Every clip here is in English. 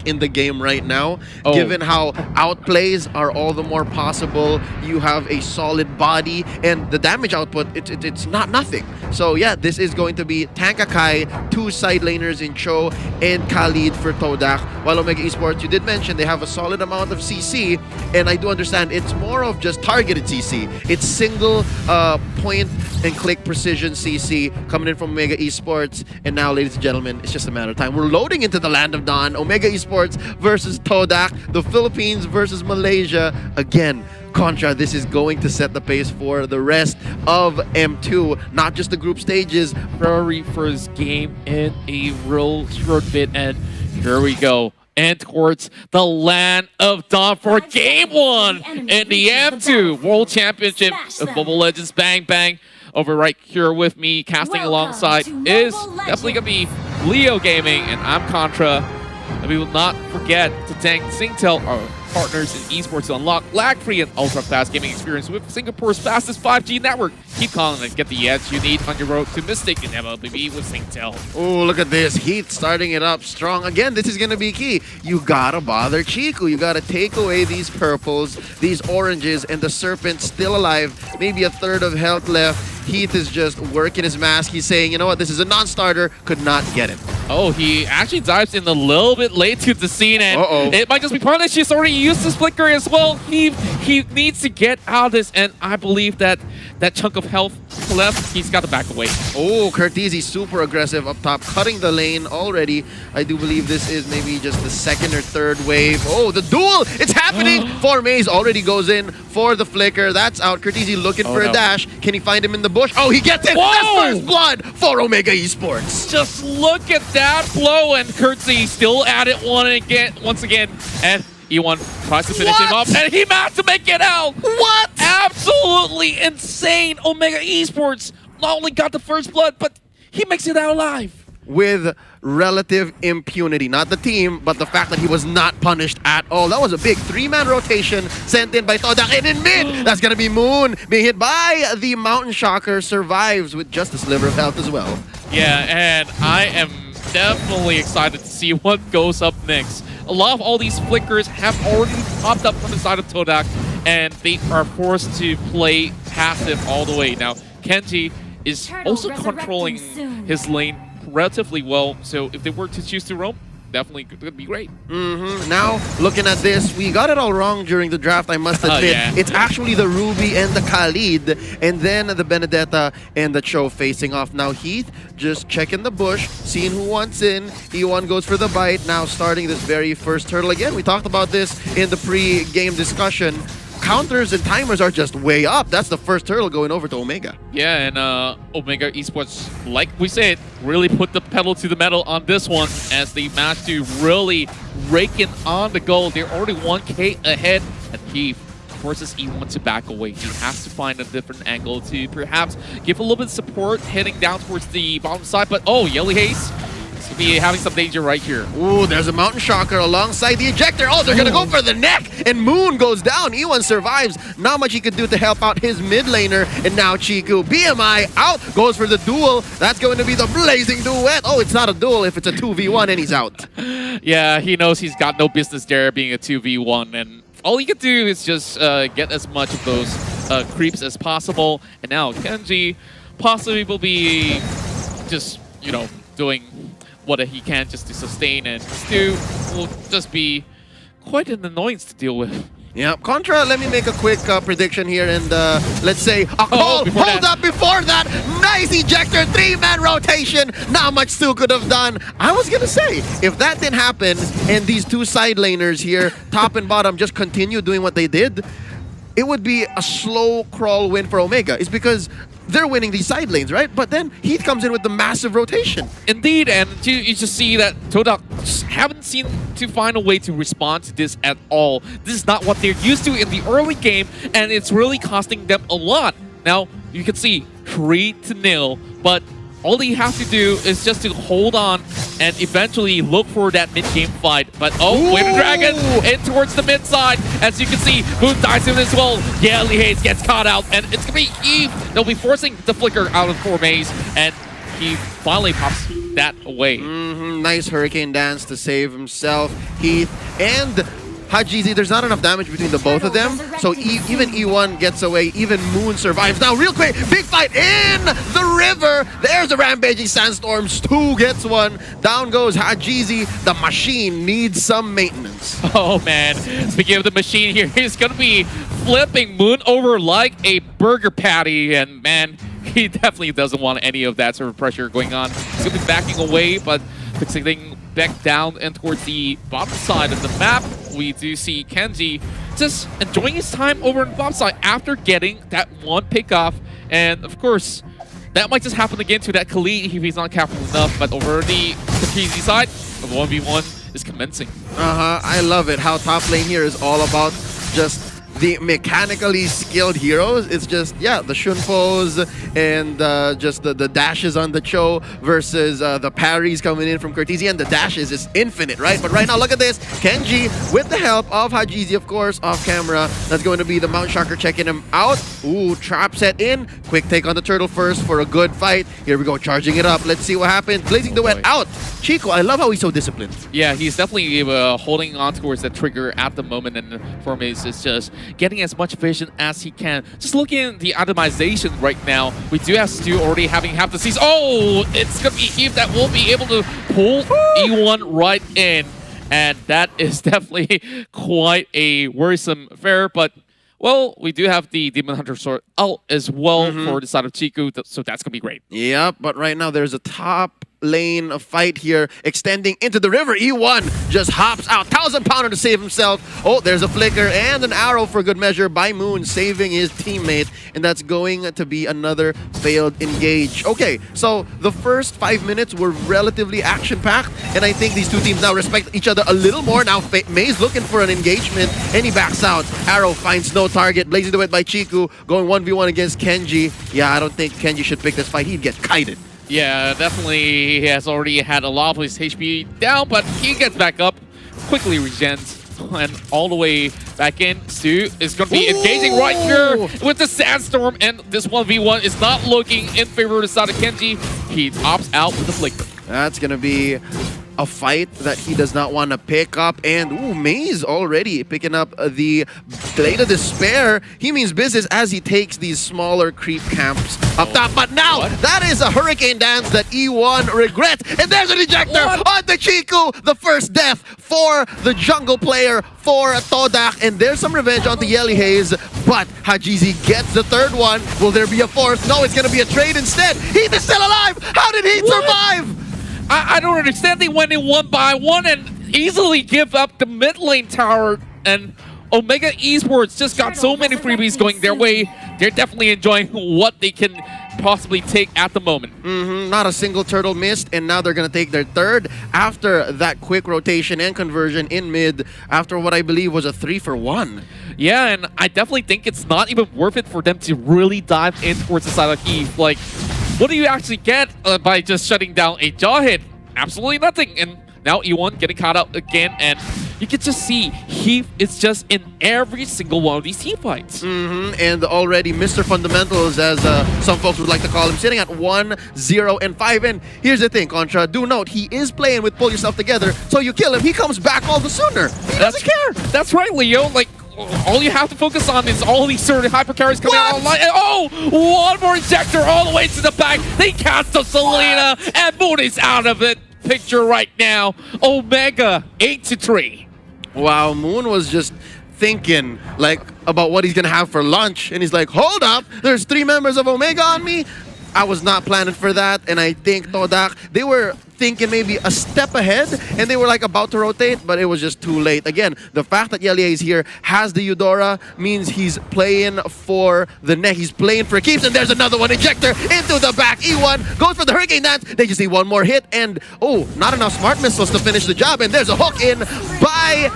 in the game right now, given how outplays are all the more possible. You have a solid body, and the damage output, it's not nothing. So yeah, this is going to be Tankakai, 2 side laners in Cho, and Khalid for Todak. While Omega Esports, you did mention they have a solid amount of CC, and I do understand it's more of just targeted CC. It's single point and click precision CC coming in from Omega Esports. And now, ladies and gentlemen, it's just a matter of time. We're loading into the land of Dawn. Omega Esports versus Todak, the Philippines versus Malaysia. Again, Contra, this is going to set the pace for the rest of M2, not just the group stages. Very first game in a real short bit, and here we go. And towards the land of Dawn for Game 1 in the M2 World Championship of Mobile Legends. Bang Bang. Over right here with me, casting alongside is definitely going to be Leo Gaming, and I'm Contra. And we will not forget to thank Singtel, our partners in esports, to unlock lag-free and ultra-fast gaming experience with Singapore's fastest 5G network. Keep calling and get the edge you need on your road to Mystic and MLBB with Singtel. Oh, look at this. Heat starting it up strong. Again, this is going to be key. You got to bother Chiku. You got to take away these purples, these oranges, and the Serpent's still alive. Maybe a third of health left. Heath is just working his mask. He's saying, you know what, this is a non-starter. Could not get him. Oh, he actually dives in a little bit late to the scene, and it might just be part of she's already used this flicker as well. He needs to get out of this, and I believe that that chunk of health left, he's got to back away. Oh, Curtizi super aggressive up top, cutting the lane already. I do believe this is maybe just the second or third wave. Oh, the duel! It's happening! For Maze already goes in for the flicker. That's out. Curtizi looking for a dash. Can he find him in the bush? Oh, he gets it! That's first blood for Omega Esports. Just look at that blow, and Curtsy still at it once again, and E1 tries to finish him up, and he managed to make it out! What? Absolutely insane! Omega Esports not only got the first blood, but he makes it out alive. With relative impunity. Not the team, but the fact that he was not punished at all. That was a big 3-man rotation sent in by Todak. And in mid, that's going to be Moon being hit by the Mountain Shocker. Survives with just a sliver of health as well. Yeah, and I am definitely excited to see what goes up next. A lot of all these flickers have already popped up from the side of Todak, and they are forced to play passive all the way. Now, Kenji is also controlling his lane relatively well, so if they were to choose to roam, definitely could be great. Now, looking at this, we got it all wrong during the draft, I must admit. It's actually the Ruby and the Khalid, and then the Benedetta and the Cho facing off. Now, Heath just checking the bush, seeing who wants in. E1 goes for the bite, now starting this very first turtle. Again, we talked about this in the pre-game discussion. Counters and timers are just way up. That's the first turtle going over to Omega. Yeah, and Omega Esports, like we said, really put the pedal to the metal on this one as they managed to really rake in on the goal. They're already 1K ahead, and he forces E1 to back away. He has to find a different angle to perhaps give a little bit of support heading down towards the bottom side. But oh, Yelly Haze to be having some danger right here. Ooh, there's a Mountain Shocker alongside the Ejector. Oh, they're going to go for the neck, and Moon goes down. E1 survives. Not much he could do to help out his mid laner, and now Chiku. BMI out, goes for the duel. That's going to be the blazing duet. Oh, it's not a duel if it's a 2v1, and he's out. Yeah, he knows he's got no business there being a 2v1, and all he can do is just get as much of those creeps as possible. And now Kenji possibly will be just, you know, doing what he can just to sustain, and Stu will just be quite an annoyance to deal with. Yeah, Contra, let me make a quick prediction here, and let's say a call. Hold up before that. Nice Ejector, 3-man rotation. Not much Stu could have done. I was going to say, if that didn't happen, and these two side laners here, top and bottom, just continue doing what they did, it would be a slow crawl win for Omega. It's because they're winning these side lanes, right? But then Heath comes in with the massive rotation. Indeed, and you just see that Todak haven't seemed to find a way to respond to this at all. This is not what they're used to in the early game, and it's really costing them a lot. Now, you can see 3-0, but all they have to do is just to hold on and eventually look for that mid-game fight. But oh, Wave Dragon in towards the mid side. As you can see, Moon dives in as well. Yeah, Lee Hayes gets caught out, and it's going to be Eve. They'll be forcing the flicker out of 4 maze, and he finally pops that away. Nice Hurricane Dance to save himself, Heath, and Hajizi. There's not enough damage between the both of them, so even E1 gets away, even Moon survives. Now, real quick, big fight in the river. There's a Rampaging Sandstorm. Stu gets one. Down goes Hajizi. The machine needs some maintenance. Oh, man. Speaking of the machine here, he's going to be flipping Moon over like a burger patty, and man, he definitely doesn't want any of that sort of pressure going on. He's going to be backing away, but fixing back down and towards the bottom side of the map, we do see Kenji just enjoying his time over on the bottom side after getting that one pick off. And of course, that might just happen again to that Khalid if he's not careful enough. But over the KZ side, the 1v1 is commencing. I love it how top lane here is all about just the mechanically skilled heroes. It's just, yeah, the Shunpos and just the dashes on the Cho versus the parries coming in from Cortese, and the dashes is infinite, right? But right now, look at this. Kenji, with the help of Hajizi, of course, off camera. That's going to be the Mount Shocker checking him out. Ooh, trap set in. Quick take on the turtle first for a good fight. Here we go, charging it up. Let's see what happens. Blazing the Wet out. Chico, I love how he's so disciplined. Yeah, he's definitely holding on towards that trigger at the moment, and for me, it's just getting as much vision as he can. Just looking at the itemization right now, we do have Stu already having half the season. Oh, it's going to be Eve that will be able to pull E1 right in. And that is definitely quite a worrisome affair. But, well, we do have the Demon Hunter Sword out as well for the side of Chiku, so that's going to be great. Yep, but right now there's a top lane fight here extending into the river. E1 just hops out, 1,000-pounder to save himself. Oh, there's a flicker and an arrow for good measure by Moon, saving his teammate, and that's going to be another failed engage. Okay, so the first 5 minutes were relatively action-packed, and I think these two teams now respect each other a little more. Now May's looking for an engagement, and he backs out. Arrow finds no target, blazing the way by Chiku, going 1v1 against Kenji. Yeah, I don't think Kenji should pick this fight. He'd get kited. Yeah, definitely he has already had a lot of his HP down, but he gets back up, quickly regens, and all the way back in. Stu is going to be engaging right here with the Sandstorm, and this 1v1 is not looking in favor of the side of Kenji. He opts out with the flicker. That's going to be a fight that he does not want to pick up. And ooh, Maze already picking up the Blade of Despair. He means business as he takes these smaller creep camps up top. But now, that is a Hurricane Dance that E1 regrets. And there's an ejector on the Chiku. The first death for the jungle player for Todak. And there's some revenge on the Yelly Haze. But Hajizi gets the third one. Will there be a fourth? No, it's going to be a trade instead. Heath is still alive. How did he survive? I don't understand. They went in 1-by-1 and easily give up the mid lane tower, and Omega Esports just got so many freebies going their way. They're definitely enjoying what they can possibly take at the moment. Not a single turtle missed, and now they're going to take their third after that quick rotation and conversion in mid after what I believe was a 3-for-1. Yeah, and I definitely think it's not even worth it for them to really dive in towards the side of Heath. Like, what do you actually get by just shutting down a jaw hit? Absolutely nothing. And now E1 getting caught out again, and you can just see Heath is just in every single one of these team fights. And already Mr. Fundamentals, as some folks would like to call him, sitting at 1-0-5. And here's the thing, Contra, do note, he is playing with Pull Yourself Together, so you kill him, he comes back all the sooner. He doesn't care. That's right, Leo. Like, all you have to focus on is all these sort of hyper carries coming out online. And oh, one more injector all the way to the back. They cast the Selena, and Moon is out of it. Picture right now. Omega 8-3. Wow, Moon was just thinking like about what he's gonna have for lunch, and he's like, hold up, there's 3 members of Omega on me. I was not planning for that, and I think Todak, they were thinking maybe a step ahead, and they were like about to rotate, but it was just too late. Again, the fact that Yelia is here, has the Eudora, means he's playing for the neck. He's playing for keeps, and there's another one. Ejector into the back. E1 goes for the Hurricane Dance. They just need one more hit, and oh, not enough Smart Missiles to finish the job, and there's a hook in by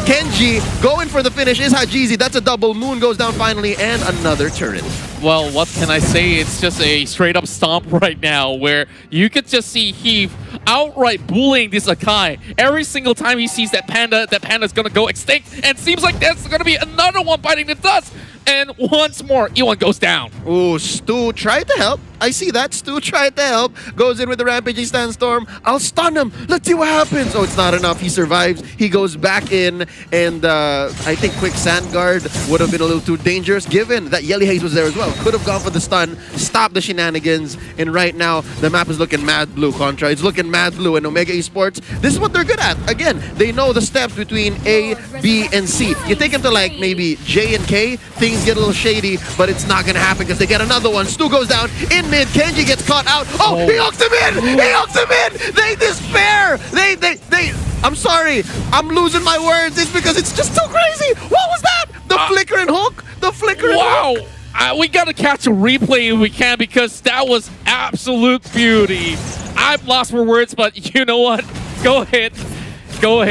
Kenji. Going for the finish is Hajizi. That's a double. Moon goes down finally, and another turret. Well, what can I say? It's just a straight-up stomp right now where you could just see Heath outright bullying this Akai. Every single time he sees that panda's going to go extinct, and seems like there's going to be another one biting the dust. And once more, E1 goes down. Ooh, Stu tried to help. I see that. Stu tried to help. Goes in with the Rampaging Sandstorm. I'll stun him. Let's see what happens. Oh, it's not enough. He survives. He goes back in. And I think Quick Sand Guard would have been a little too dangerous given that Yelly Haze was there as well. Could have gone for the stun. Stop the shenanigans. And right now, the map is looking mad blue, Contra. It's looking mad blue. And Omega Esports, this is what they're good at. Again, they know the steps between A, B, and C. You take them to like maybe J and K, things get a little shady, but it's not gonna happen because they get another one. Stu goes down in mid. Kenji gets caught out. Oh, he hooks him in! He hooks him in! They despair! They I'm sorry, I'm losing my words. It's because it's just too crazy. What was that? The flicker and hook? The flicker and hook? Wow! We gotta catch a replay if we can because that was absolute beauty. I've lost for words, but you know what? Go ahead,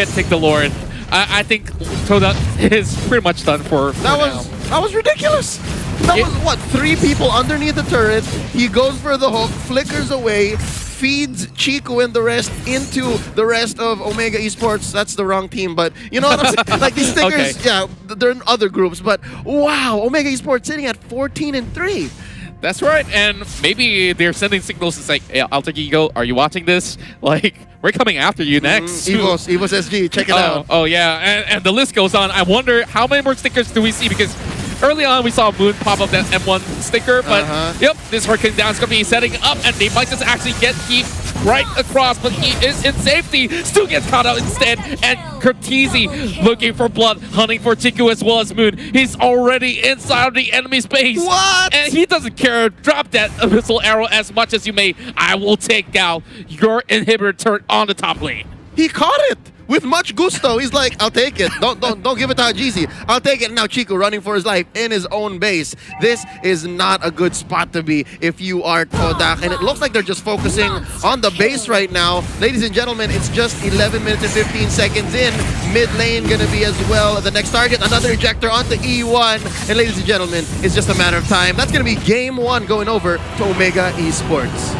take the Lord. I think Todak is pretty much done for now. That was ridiculous. That was what, 3 people underneath the turret. He goes for the hook, flickers away, feeds Chico and the rest into the rest of Omega Esports. That's the wrong team, but you know what I'm saying? Like these stickers, okay. Yeah, they're in other groups, but wow, Omega Esports sitting at 14-3. That's right, and maybe they're sending signals. It's like, hey, Alter Ego, are you watching this? Like, we're coming after you next. EVOS SG, check it out. Oh yeah, and the list goes on. I wonder how many more stickers do we see because early on we saw Moon pop up that M1 sticker, but yep, this Hurricane Down is going to be setting up, and they might just actually get Heat right across, but he is in safety. Stu gets caught out instead, and Curtizi looking for blood, hunting for Chiku as well as Moon. He's already inside of the enemy's base. What? And he doesn't care. Drop that missile arrow as much as you may. I will take out your inhibitor turret on the top lane. He caught it with much gusto. He's like, I'll take it. Don't give it to Hajizi. I'll take it. Now Chico running for his life in his own base. This is not a good spot to be if you are Todak. And it looks like they're just focusing on the base right now. Ladies and gentlemen, it's just 11 minutes and 15 seconds in. Mid lane gonna be as well. The next target, another ejector onto E1. And ladies and gentlemen, it's just a matter of time. That's gonna be game 1 going over to Omega Esports.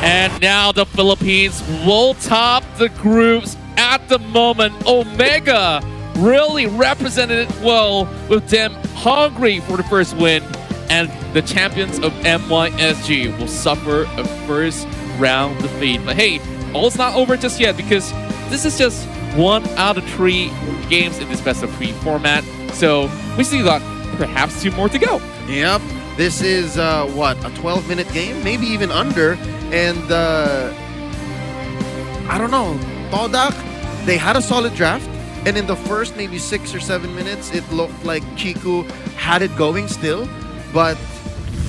And now the Philippines will top the groups. At the moment, Omega really represented it well with them hungry for the first win, and the champions of MYSG will suffer a first round defeat. But hey, all's not over just yet because this is just 1 out of 3 games in this best of 3 format. So we still got perhaps 2 more to go. Yep, this is what, a 12-minute game, maybe even under, and I don't know. Todak, they had a solid draft, and in the first maybe 6 or 7 minutes, it looked like Chiku had it going still, but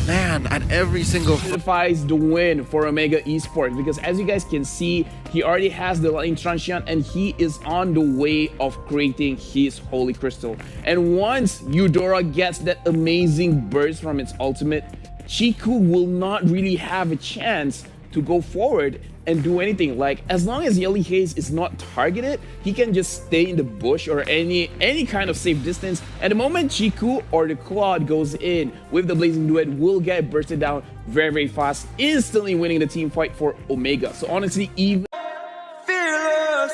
man, at every single... Certifies the win for Omega Esports because as you guys can see, he already has the Lightning Transient and he is on the way of creating his Holy Crystal. And once Eudora gets that amazing burst from its ultimate, Chiku will not really have a chance to go forward and do anything. Like, as long as Yelly Haze is not targeted, he can just stay in the bush or any kind of safe distance. And the moment Chiku or the Quad goes in with the Blazing Duet, will get bursted down very, very fast, instantly winning the team fight for Omega. So honestly, even Fearless.